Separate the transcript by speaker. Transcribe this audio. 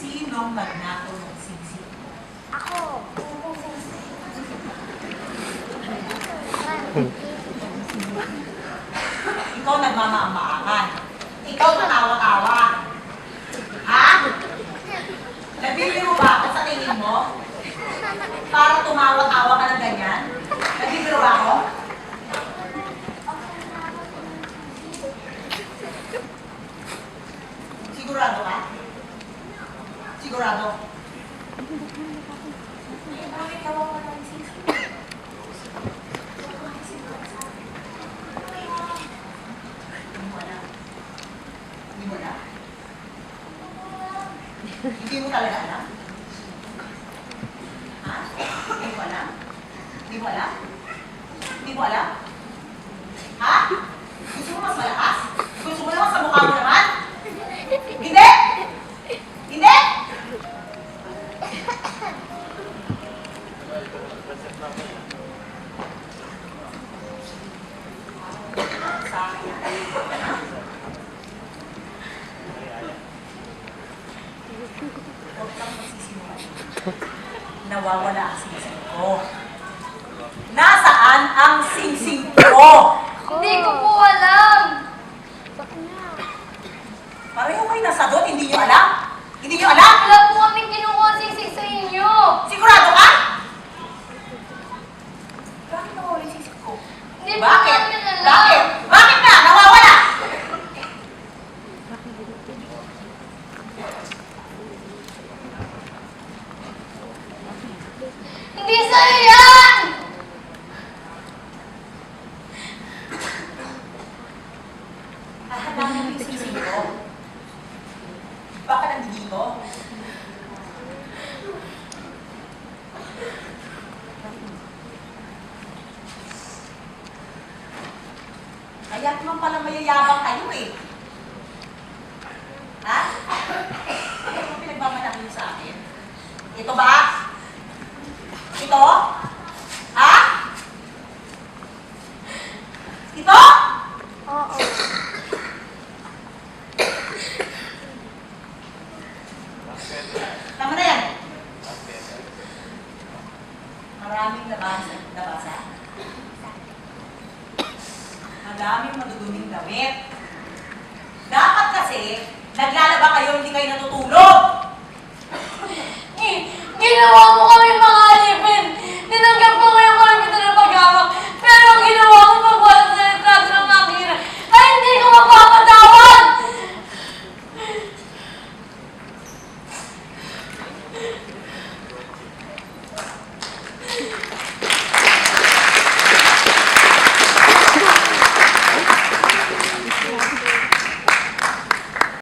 Speaker 1: Sinong magnakaw ng singsing mo?
Speaker 2: Ako.
Speaker 1: Ikaw nagmamaamaakan. Ikaw natawa-tawa. Ha? Nabibiro ba ako sa tingin mo? Para tumawa-tawa ka ng ganyan? Nabibiro ba ako? Sigurado ka? Sigurado?
Speaker 2: Bakit ako ng singsing?
Speaker 1: Hindi mo alam. Hindi mo alam? Hindi mo talaga alam? Ha? Hindi mo alam? Hindi mo alam? Hindi mo alam? Ha? Gusto mo mas malakas? Gusto mo naman sa mukha mo naman? Hindi! Hindi! Sa akin. Huwag kang magsisinungaling. Nawawala ang singsing ko. Nasaan ang singsing ko?
Speaker 2: Hindi ko po alam.
Speaker 1: Pareho kayo nasagot, hindi nyo alam? Hindi nyo alam?
Speaker 2: Wala po kaming kinukuha singsing sa inyo.
Speaker 1: Sigurado ka? Bakit nawawala yung singsing ko?
Speaker 2: Hindi po
Speaker 1: Bakit?
Speaker 2: namin alam.
Speaker 1: Bakit? Bakit na? Nawawala!
Speaker 2: Hindi sa'yo yan!
Speaker 1: Hahanapin mo yung singsing ko. Baka nandito? Kaya naman pala mayayabang kayo eh. Ha? Ano ba pinagmamalaki niyo sa akin? Ito ba? Ito? Ha? Ito?
Speaker 2: Oo.
Speaker 1: Tama na yan. Maraming labasa. Maraming maduduming damit. Dapat kasi, naglalaba kayo, hindi kayo natutulog.
Speaker 2: Ginawa mo